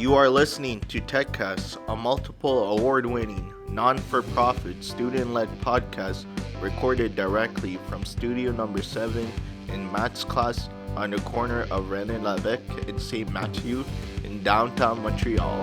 You are listening to TECC, a multiple award-winning, non-for-profit, student-led podcast recorded directly from Studio Number 7 in Matt's class on the corner of René Lévesque and St. Matthew in downtown Montreal.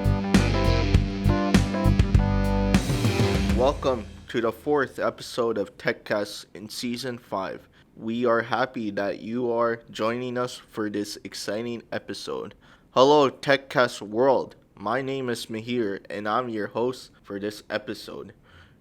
Welcome to the fourth episode of TECC in Season 5. We are happy that you are joining us for this exciting episode. Hello, TECC world. My name is Mihir, and I'm your host for this episode.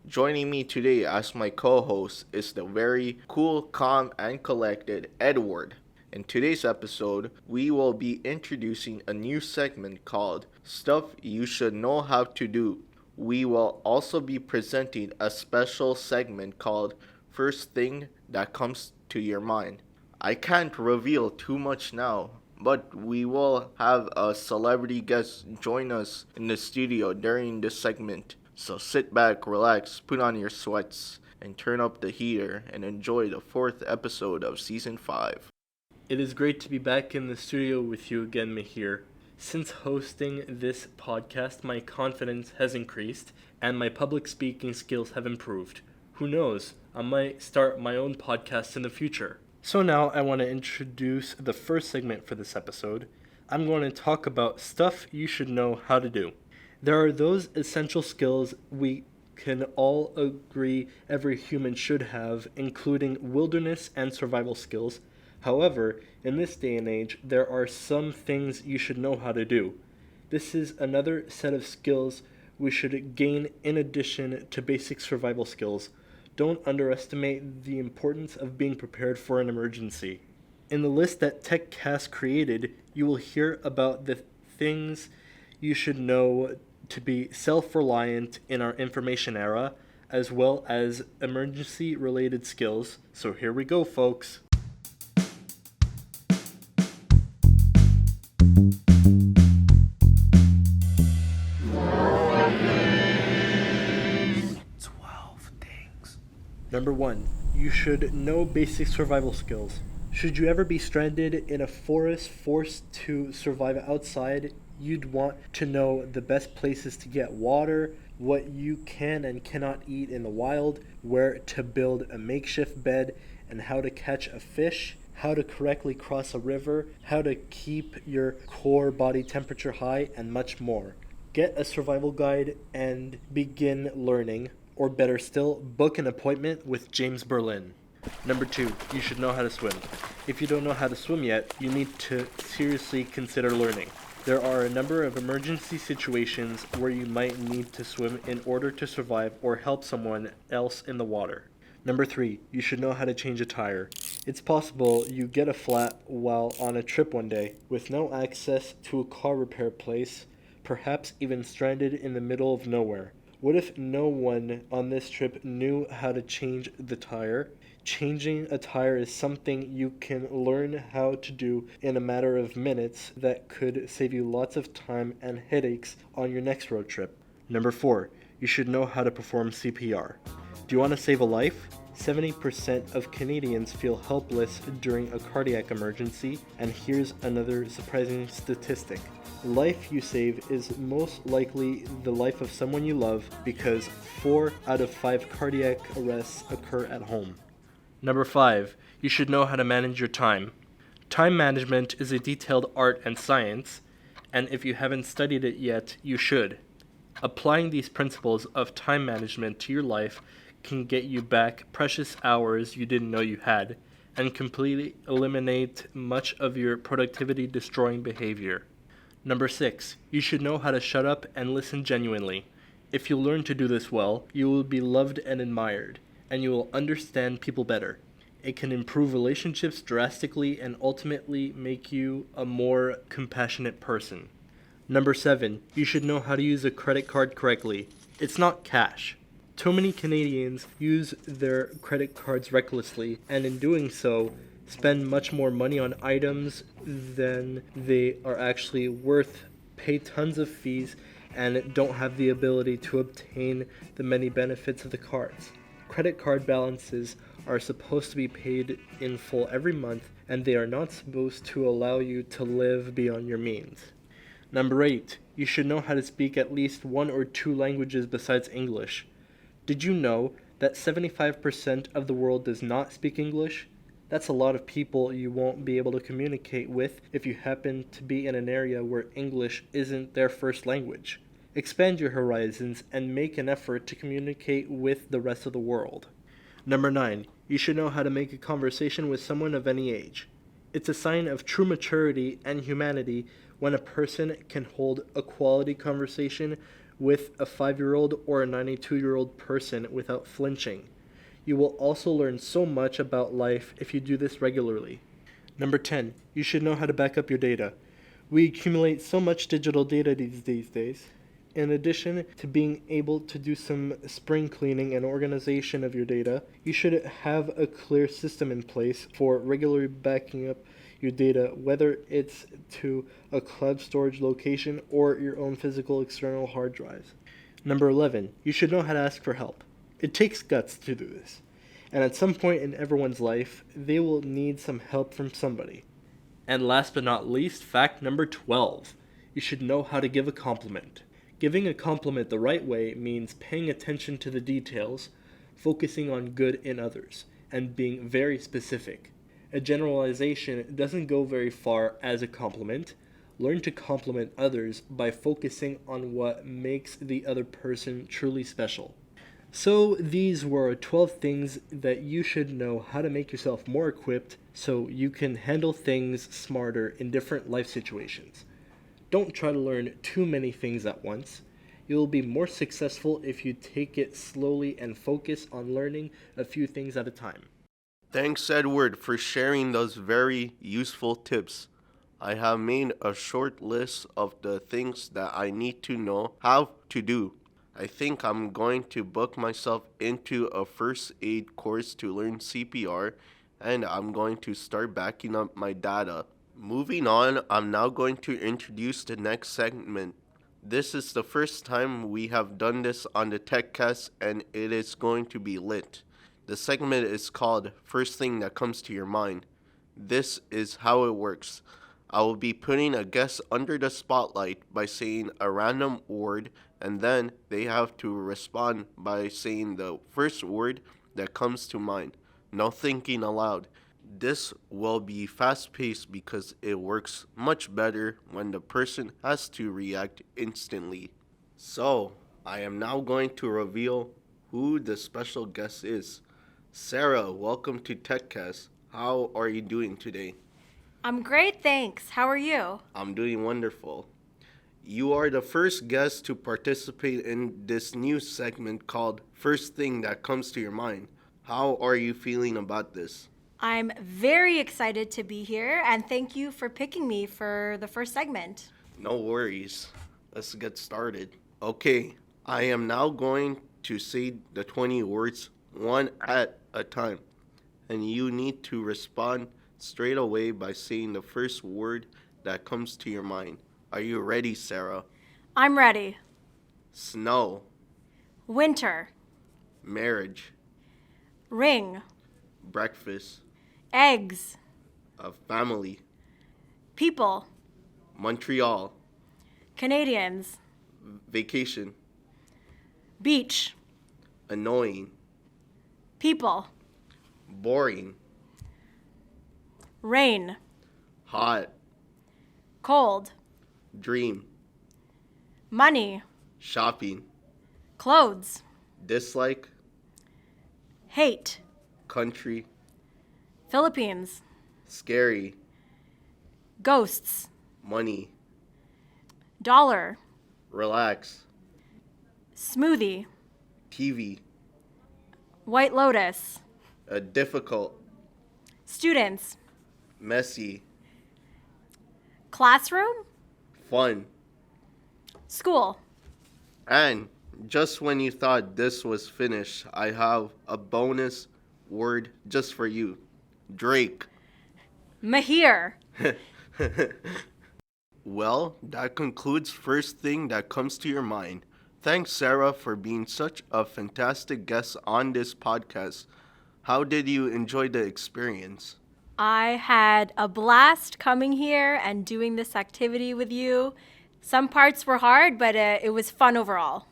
Joining me today as my co-host is the very cool, calm, and collected Edouard. In today's episode, we will be introducing a new segment called Stuff You Should Know How to Do. We will also be presenting a special segment called First Thing That Comes to Your Mind. I can't reveal too much now, but we will have a celebrity guest join us in the studio during this segment. So sit back, relax, put on your sweats, and turn up the heater and enjoy the fourth episode of Season 5. It is great to be back in the studio with you again, Mihir. Since hosting this podcast, my confidence has increased and my public speaking skills have improved. Who knows, I might start my own podcast in the future. So now I want to introduce the first segment for this episode. I'm going to talk about stuff you should know how to do. There are those essential skills we can all agree every human should have, including wilderness and survival skills. However, in this day and age, there are some things you should know how to do. This is another set of skills we should gain in addition to basic survival skills. Don't underestimate the importance of being prepared for an emergency. In the list that TECC has created, you will hear about the things you should know to be self-reliant in our information era, as well as emergency-related skills. So here we go, folks. Number 1, you should know basic survival skills. Should you ever be stranded in a forest forced to survive outside, you'd want to know the best places to get water, what you can and cannot eat in the wild, where to build a makeshift bed, and how to catch a fish, how to correctly cross a river, how to keep your core body temperature high, and much more. Get a survival guide and begin learning. Or better still, book an appointment with James Berlin. Number 2, you should know how to swim. If you don't know how to swim yet, you need to seriously consider learning. There are a number of emergency situations where you might need to swim in order to survive or help someone else in the water. Number 3, you should know how to change a tire. It's possible you get a flat while on a trip one day, with no access to a car repair place, perhaps even stranded in the middle of nowhere. What if no one on this trip knew how to change the tire? Changing a tire is something you can learn how to do in a matter of minutes that could save you lots of time and headaches on your next road trip. Number 4, you should know how to perform CPR. Do you want to save a life? 70% of Canadians feel helpless during a cardiac emergency, and here's another surprising statistic. Life you save is most likely the life of someone you love because 4 out of 5 cardiac arrests occur at home. Number 5, you should know how to manage your time. Time management is a detailed art and science, and if you haven't studied it yet, you should. Applying these principles of time management to your life can get you back precious hours you didn't know you had, and completely eliminate much of your productivity-destroying behavior. Number 6, you should know how to shut up and listen genuinely. If you learn to do this well, you will be loved and admired, and you will understand people better. It can improve relationships drastically and ultimately make you a more compassionate person. Number 7, you should know how to use a credit card correctly. It's not cash. Too many Canadians use their credit cards recklessly, and in doing so, spend much more money on items than they are actually worth, pay tons of fees, and don't have the ability to obtain the many benefits of the cards. Credit card balances are supposed to be paid in full every month, and they are not supposed to allow you to live beyond your means. Number 8. You should know how to speak at least one or two languages besides English. Did you know that 75% of the world does not speak English? That's a lot of people you won't be able to communicate with if you happen to be in an area where English isn't their first language. Expand your horizons and make an effort to communicate with the rest of the world. Number 9. You should know how to make a conversation with someone of any age. It's a sign of true maturity and humanity when a person can hold a quality conversation with a 5-year-old or a 92-year-old person without flinching. You will also learn so much about life if you do this regularly. Number 10. You should know how to back up your data. We accumulate so much digital data these days. In addition to being able to do some spring cleaning and organization of your data, you should have a clear system in place for regularly backing up your data, whether it's to a cloud storage location or your own physical external hard drives. Number 11. You should know how to ask for help. It takes guts to do this, and at some point in everyone's life, they will need some help from somebody. And last but not least, fact number 12. You should know how to give a compliment. Giving a compliment the right way means paying attention to the details, focusing on good in others, and being very specific. A generalization doesn't go very far as a compliment. Learn to compliment others by focusing on what makes the other person truly special. So these were 12 things that you should know how to make yourself more equipped so you can handle things smarter in different life situations. Don't try to learn too many things at once. You'll be more successful if you take it slowly and focus on learning a few things at a time. Thanks, Edward, for sharing those very useful tips. I have made a short list of the things that I need to know how to do. I think I'm going to book myself into a first aid course to learn CPR, and I'm going to start backing up my data. Moving on, I'm now going to introduce the next segment. This is the first time we have done this on the TECCast, and it is going to be lit. The segment is called First Thing That Comes to Your Mind. This is how it works. I will be putting a guest under the spotlight by saying a random word, and then they have to respond by saying the first word that comes to mind. No thinking aloud. This will be fast-paced because it works much better when the person has to react instantly. So, I am now going to reveal who the special guest is. Sarah, welcome to TECCast. How are you doing today? I'm great, thanks. How are you? I'm doing wonderful. You are the first guest to participate in this new segment called First Thing That Comes to Your Mind. How are you feeling about this? I'm very excited to be here, and thank you for picking me for the first segment. No worries. Let's get started. Okay, I am now going to say the 20 words one at a time, and you need to respond straight away by saying the first word that comes to your mind. Are you ready, Sarah? I'm ready. Snow, Winter, marriage, ring, breakfast, eggs, a family, people, Montreal, Canadians, vacation, beach, annoying, people, boring, rain, hot, cold, dream, money, shopping, clothes, dislike, hate, country, Philippines, scary, ghosts, money, dollar, relax, smoothie, TV, White Lotus, difficult, students, messy, classroom, fun. school. And just when you thought this was finished, I have a bonus word just for you. Drake. Mihir. Well, that concludes First Thing That Comes to Your Mind. Thanks, Sarah, for being such a fantastic guest on this podcast. How did you enjoy the experience? I had a blast coming here and doing this activity with you. Some parts were hard, but it was fun overall.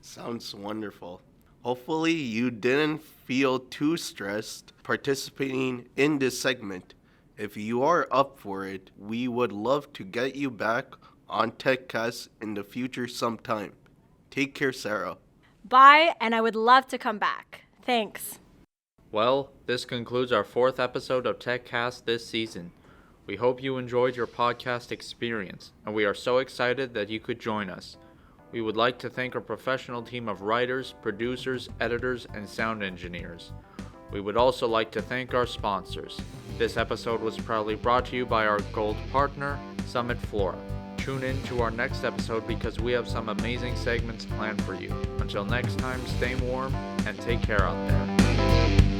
Sounds wonderful. Hopefully, you didn't feel too stressed participating in this segment. If you are up for it, we would love to get you back on TECCast in the future sometime. Take care, Sarah. Bye, and I would love to come back. Thanks. Well, this concludes our 4th episode of TECCast this season. We hope you enjoyed your podcast experience, and we are so excited that you could join us. We would like to thank our professional team of writers, producers, editors, and sound engineers. We would also like to thank our sponsors. This episode was proudly brought to you by our gold partner, Summit Flora. Tune in to our next episode because we have some amazing segments planned for you. Until next time, stay warm and take care out there.